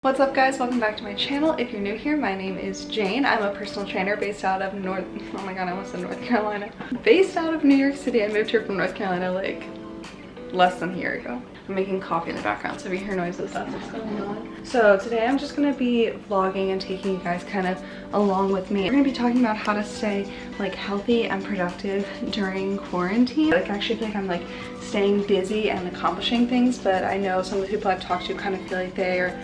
What's up guys, welcome back to my channel. If you're new here, my name is Jane. I'm a personal trainer based out of North Carolina. Based out of New York City. I moved here from North Carolina like less than a year ago. I'm making coffee in the background, so if you hear noises, that's what's going on. So today I'm just gonna be vlogging and taking you guys kind of along with me. We're gonna be talking about how to stay like healthy and productive during quarantine. Like I actually feel like I'm like staying busy and accomplishing things, but I know some of the people I've talked to kind of feel like they're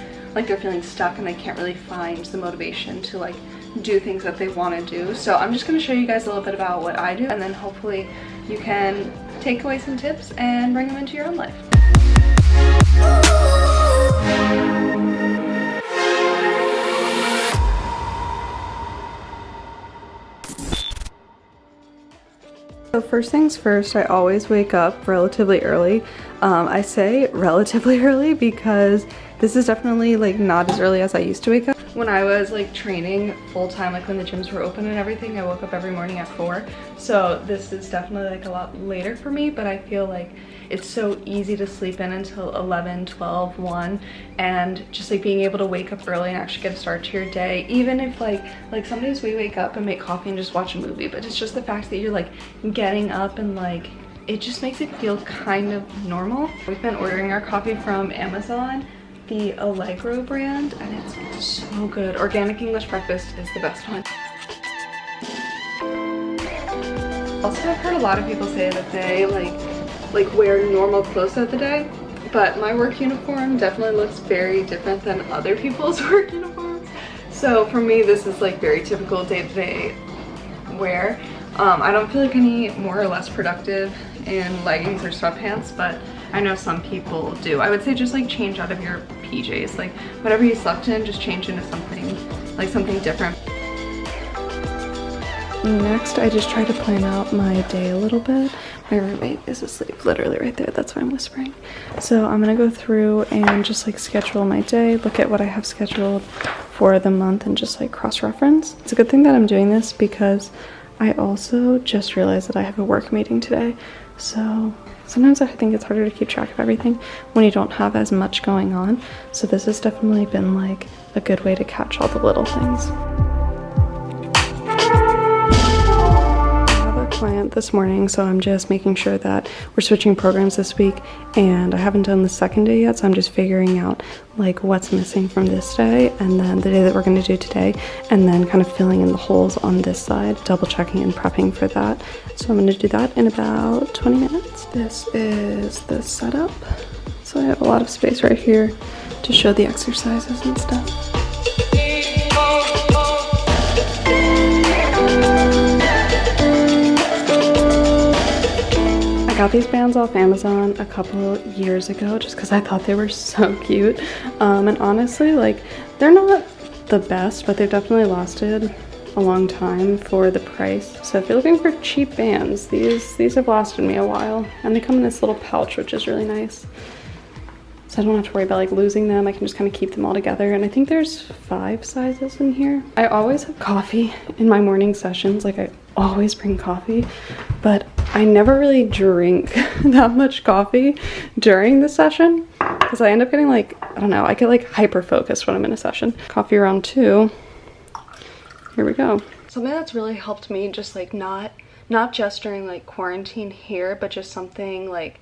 feeling stuck and they can't really find the motivation to like do things that they want to do. So I'm just going to show you guys a little bit about what I do, and then hopefully you can take away some tips and bring them into your own life. So first things first, I always wake up relatively early. I say relatively early because this is definitely like not as early as I used to wake up. When I was like training full time, like when the gyms were open and everything, I woke up every morning at 4. So this is definitely like a lot later for me, but I feel like it's so easy to sleep in until 11, 12, 1, and just like being able to wake up early and actually get a start to your day. Even if like some days we wake up and make coffee and just watch a movie, but it's just the fact that you're like getting up and like it just makes it feel kind of normal. We've been ordering our coffee from Amazon, the Allegro brand, and it's so good. Organic English breakfast is the best one. Also, I've heard a lot of people say that they like wear normal clothes throughout the day, but my work uniform definitely looks very different than other people's work uniforms. So for me, this is like very typical day-to-day wear. I don't feel like any more or less productive in leggings or sweatpants, but I know some people do. I would say just like change out of your PJs, like whatever you slept in, just change into something different. Next, I just try to plan out my day a little bit. My roommate is asleep literally right there, that's why I'm whispering. So I'm gonna go through and just like schedule my day, look at what I have scheduled for the month, and just like cross-reference. It's a good thing that I'm doing this because I also just realized that I have a work meeting today. So sometimes I think it's harder to keep track of everything when you don't have as much going on. So this has definitely been like a good way to catch all the little things. Client this morning, so I'm just making sure that we're switching programs this week, and I haven't done the second day yet, so I'm just figuring out like what's missing from this day and then the day that we're going to do today, and then kind of filling in the holes on this side, double checking and prepping for that. So I'm going to do that in about 20 minutes. This is the setup, so I have a lot of space right here to show the exercises and stuff. I got these bands off Amazon a couple years ago just because I thought they were so cute, and honestly, like, they're not the best, but they've definitely lasted a long time for the price. So if you're looking for cheap bands, these have lasted me a while, and they come in this little pouch, which is really nice. So I don't have to worry about like losing them. I can just kind of keep them all together, and I think there's 5 sizes in here. I always have coffee in my morning sessions, like I always bring coffee, but I never really drink that much coffee during the session because I end up getting like, I don't know, I get like hyper focused when I'm in a session. Coffee round 2. Here we go. Something that's really helped me, just like not just during like quarantine here, but just something like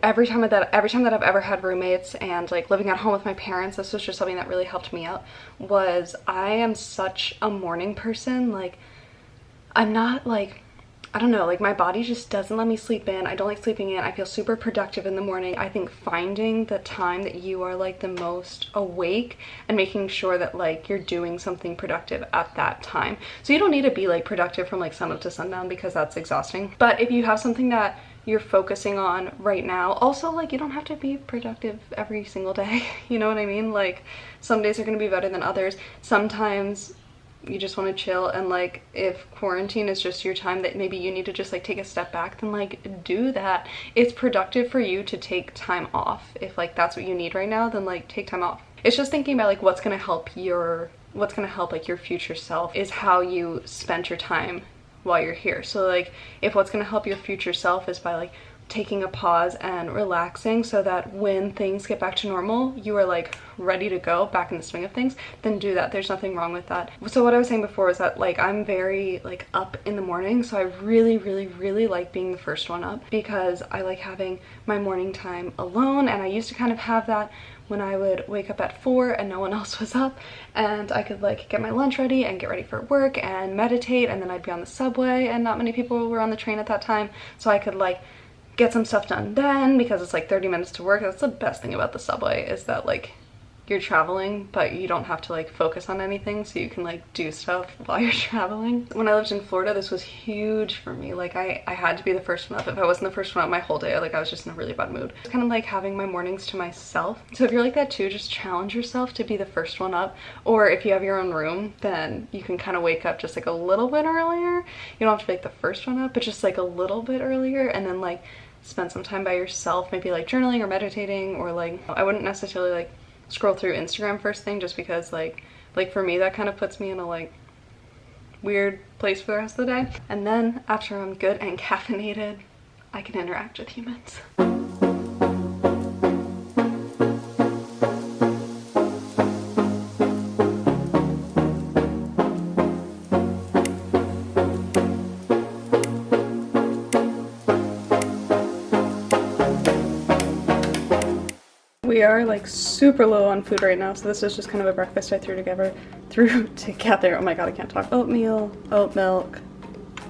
every time that I've ever had roommates and like living at home with my parents, this was just something that really helped me out. Was I am such a morning person. Like, I'm not like, I don't know, like my body just doesn't let me sleep in. I don't like sleeping in. I feel super productive in the morning. I think finding the time that you are like the most awake and making sure that like you're doing something productive at that time. So you don't need to be like productive from like sun up to sundown because that's exhausting. But if you have something that you're focusing on right now, also like you don't have to be productive every single day. You know what I mean? Like some days are going to be better than others. Sometimes you just want to chill, and like if quarantine is just your time that maybe you need to just like take a step back, then like do that. It's productive for you to take time off. If like that's what you need right now, then like take time off. It's just thinking about like what's going to help like your future self is how you spent your time while you're here. So like if what's going to help your future self is by like taking a pause and relaxing so that when things get back to normal, you are like ready to go back in the swing of things, then do that. There's nothing wrong with that. So what I was saying before is that like I'm very like up in the morning, so I really like being the first one up because I like having my morning time alone. And I used to kind of have that when I would wake up at 4 and no one else was up, and I could like get my lunch ready and get ready for work and meditate, and then I'd be on the subway and not many people were on the train at that time, so I could like get some stuff done then because it's like 30 minutes to work. That's the best thing about the subway, is that like you're traveling but you don't have to like focus on anything, so you can like do stuff while you're traveling. When I lived in Florida, this was huge for me. Like I had to be the first one up. If I wasn't the first one up my whole day, like I was just in a really bad mood. It's kind of like having my mornings to myself. So if you're like that too, just challenge yourself to be the first one up. Or if you have your own room, then you can kind of wake up just like a little bit earlier. You don't have to be like the first one up, but just like a little bit earlier, and then like spend some time by yourself, maybe like journaling or meditating, or like I wouldn't necessarily like scroll through Instagram first thing, just because like for me that kind of puts me in a like weird place for the rest of the day. And then after I'm good and caffeinated, I can interact with humans. We are like super low on food right now, so this is just kind of a breakfast I threw together. Oh my god, I can't talk. Oatmeal, oat milk,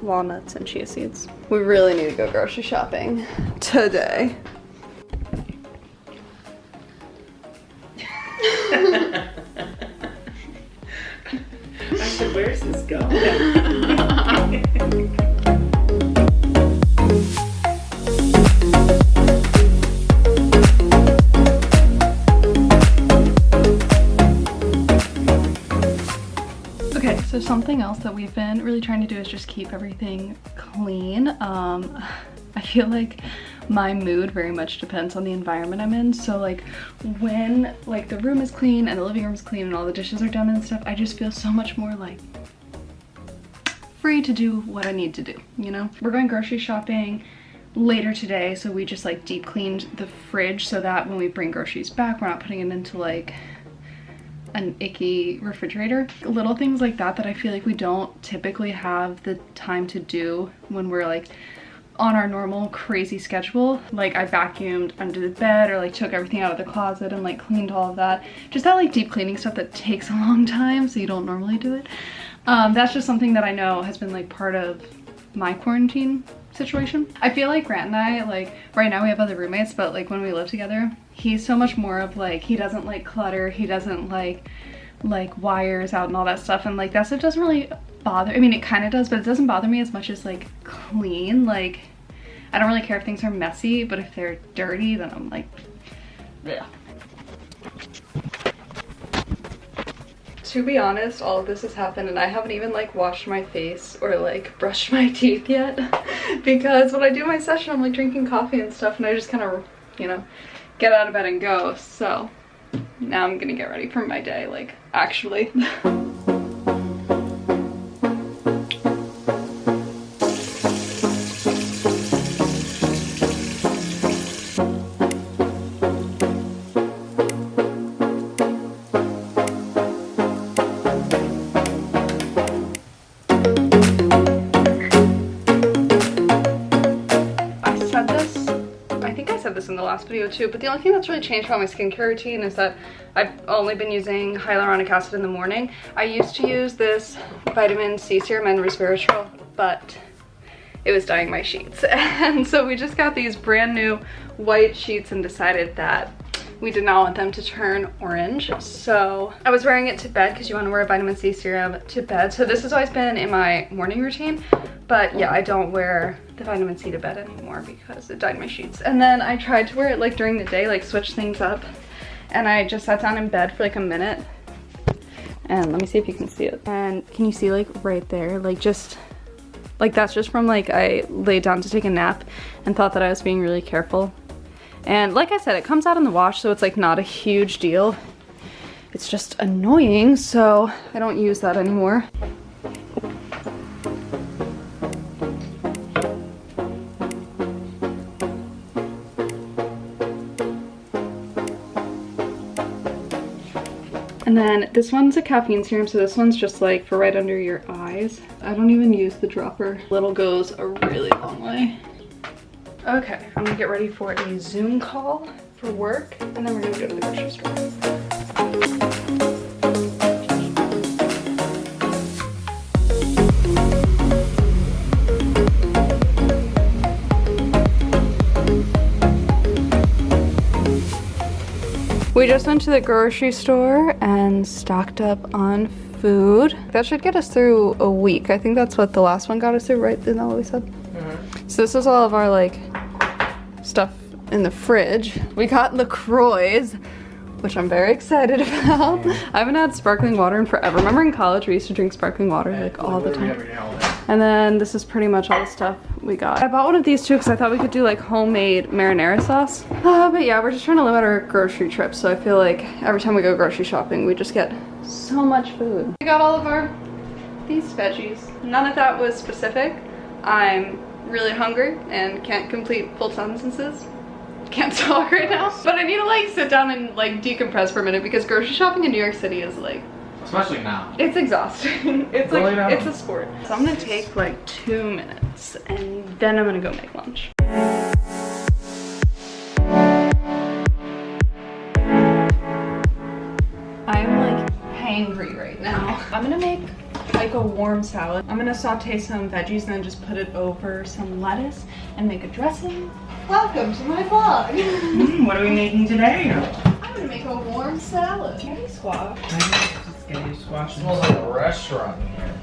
walnuts, and chia seeds. We really need to go grocery shopping today. I said, where's this going? So something else that we've been really trying to do is just keep everything clean. I feel like my mood very much depends on the environment I'm in. So like when like the room is clean and the living room is clean and all the dishes are done and stuff, I just feel so much more like free to do what I need to do, you know? We're going grocery shopping later today, so we just like deep cleaned the fridge so that when we bring groceries back, we're not putting it into like an icky refrigerator. Little things like that I feel like we don't typically have the time to do when we're like on our normal crazy schedule. Like I vacuumed under the bed, or like took everything out of the closet and like cleaned all of that. Just that like deep cleaning stuff that takes a long time, so you don't normally do it. That's just something that I know has been like part of my quarantine situation. I feel like Grant and I, like right now we have other roommates, but like when we live together, he's so much more of like, he doesn't like clutter, he doesn't like wires out and all that stuff, and like that stuff doesn't really bother, I mean it kind of does, but it doesn't bother me as much as like clean. Like I don't really care if things are messy, but if they're dirty, then I'm like, bleh. To be honest, all of this has happened and I haven't even like washed my face or like brushed my teeth yet because when I do my session I'm like drinking coffee and stuff, and I just kind of, you know, get out of bed and go. So now I'm gonna get ready for my day, like actually. In the last video too, but the only thing that's really changed about my skincare routine is that I've only been using hyaluronic acid in the morning. I used to use this vitamin C serum and resveratrol, but it was dyeing my sheets. And so we just got these brand new white sheets and decided that we did not want them to turn orange. So I was wearing it to bed because you want to wear a vitamin C serum to bed. So this has always been in my morning routine, but yeah, I don't wear the vitamin C to bed anymore because it dyed my sheets. And then I tried to wear it like during the day, like switch things up. And I just sat down in bed for like a minute. And let me see if you can see it. And can you see like right there, like just, like that's just from like I laid down to take a nap and thought that I was being really careful. And like I said, it comes out in the wash, so it's like not a huge deal. It's just annoying, so I don't use that anymore. And then this one's a caffeine serum, so this one's just like for right under your eyes. I don't even use the dropper. Little goes a really long way. Okay, I'm gonna get ready for a Zoom call for work, and then we're gonna go to the grocery store. We just went to the grocery store and stocked up on food. That should get us through a week. I think that's what the last one got us through, right? Isn't that what we said? Mm-hmm. So this is all of our like stuff in the fridge. We got LaCroix, which I'm very excited about. I haven't had sparkling water in forever. Remember in college we used to drink sparkling water like all the time. And then this is pretty much all the stuff we got. I bought one of these too because I thought we could do like homemade marinara sauce. But yeah, we're just trying to limit our grocery trips. So I feel like every time we go grocery shopping, we just get so much food. We got all of these veggies. None of that was specific. I'm really hungry and can't complete full sentences. Can't talk right now. But I need to like sit down and like decompress for a minute because grocery shopping in New York City is like, especially now, it's exhausting. It's like, it's a sport. So I'm gonna take like 2 minutes and then I'm gonna go make lunch. I'm like hangry right now. I'm gonna make like a warm salad. I'm gonna saute some veggies and then just put it over some lettuce and make a dressing. Welcome to my vlog. What are we making today? I'm gonna make a warm salad. Candy squash. Scary squash. it smells like a restaurant in here.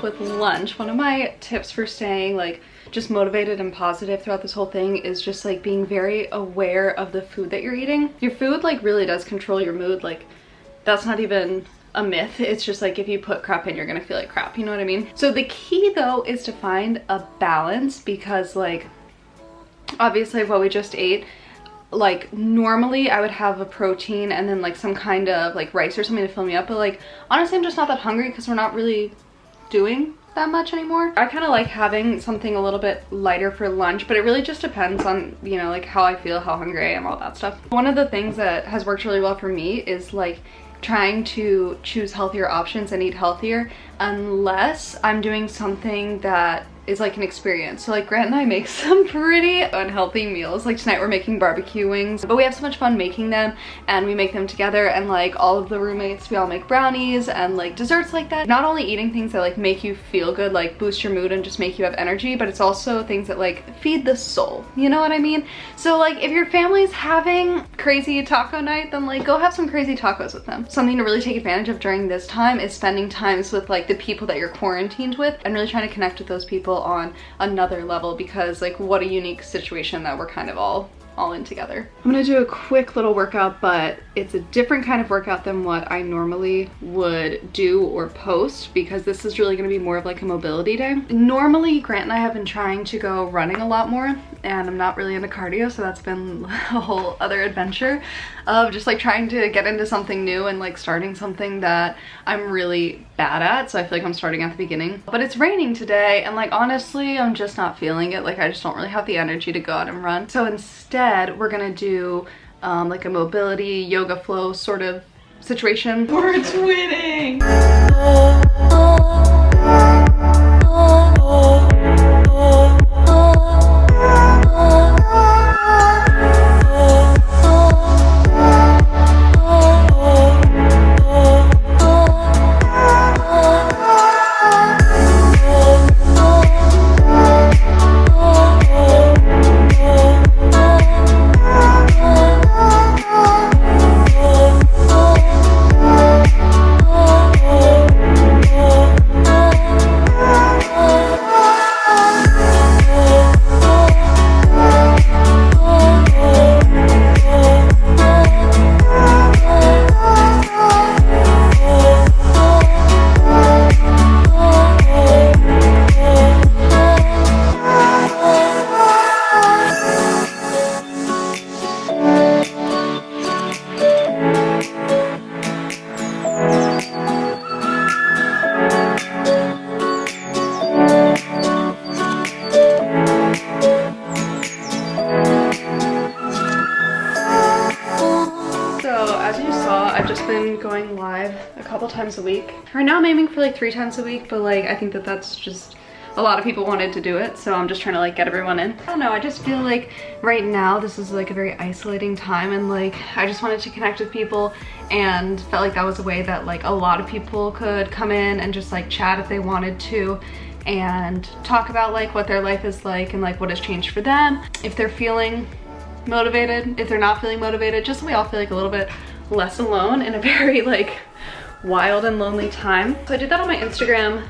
With lunch, one of my tips for staying like just motivated and positive throughout this whole thing is just like being very aware of the food that you're eating. Your food like really does control your mood. Like that's not even a myth. It's just like if you put crap in, you're gonna feel like crap, you know what I mean? So the key though is to find a balance, because like obviously what we just ate, like normally I would have a protein and then like some kind of like rice or something to fill me up, but like honestly I'm just not that hungry because we're not really doing that much anymore. I kind of like having something a little bit lighter for lunch, but it really just depends on, you know, like how I feel, how hungry I am, all that stuff. One of the things that has worked really well for me is like trying to choose healthier options and eat healthier unless I'm doing something that is like an experience. So like Grant and I make some pretty unhealthy meals. Like tonight we're making barbecue wings, but we have so much fun making them and we make them together, and like all of the roommates, we all make brownies and like desserts like that. Not only eating things that like make you feel good, like boost your mood and just make you have energy, but it's also things that like feed the soul, you know what I mean? So like if your family's having crazy taco night, then like go have some crazy tacos with them. Something to really take advantage of during this time is spending times with like the people that you're quarantined with and really trying to connect with those people on another level, because like what a unique situation that we're kind of all in together. I'm gonna do a quick little workout, but it's a different kind of workout than what I normally would do or post, because this is really gonna be more of like a mobility day. Normally Grant and I have been trying to go running a lot more, and I'm not really into cardio, so that's been a whole other adventure of just like trying to get into something new and like starting something that I'm really bad at, so I feel like I'm starting at the beginning. But it's raining today, and like honestly I'm just not feeling it. Like I just don't really have the energy to go out and run, so instead we're gonna do like a mobility yoga flow sort of situation. We're twinning! times a week. Right now I'm aiming for like 3 times a week, but like I think that that's just a lot of people wanted to do it, so I'm just trying to like get everyone in. I don't know, I just feel like right now this is like a very isolating time, and like I just wanted to connect with people and felt like that was a way that like a lot of people could come in and just like chat if they wanted to and talk about like what their life is like and like what has changed for them, if they're feeling motivated, if they're not feeling motivated, just so we all feel like a little bit less alone in a very like wild and lonely time. So I did that on my Instagram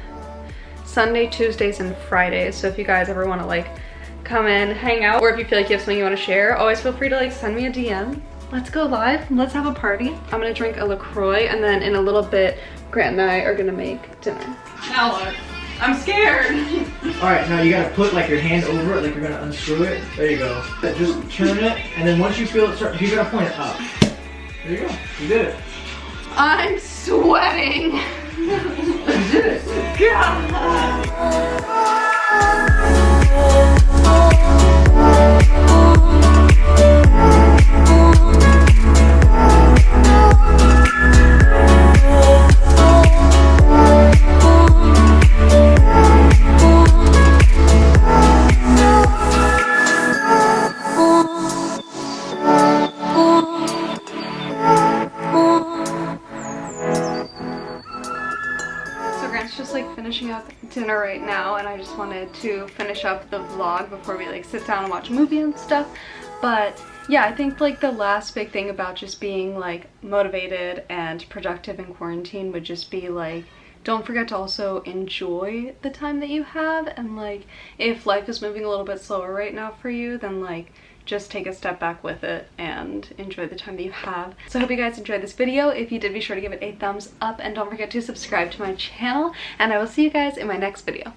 Sunday, Tuesdays, and Fridays. So if you guys ever want to like come in, hang out, or if you feel like you have something you want to share, always feel free to like send me a DM. Let's go live, let's have a party. I'm gonna drink a LaCroix, and then in a little bit, Grant and I are gonna make dinner. Now look, I'm scared. All right, now you gotta put like your hand over it, like you're gonna unscrew it. There you go. Just turn it, and then once you feel it start, you're gonna point it up. There you go. You did it. I'm sweating. You did it. Just like finishing up dinner right now, and I just wanted to finish up the vlog before we like sit down and watch a movie and stuff. But yeah, I think like the last big thing about just being like motivated and productive in quarantine would just be like, don't forget to also enjoy the time that you have, and like if life is moving a little bit slower right now for you, then like just take a step back with it and enjoy the time that you have. So I hope you guys enjoyed this video. If you did, be sure to give it a thumbs up and don't forget to subscribe to my channel, and I will see you guys in my next video.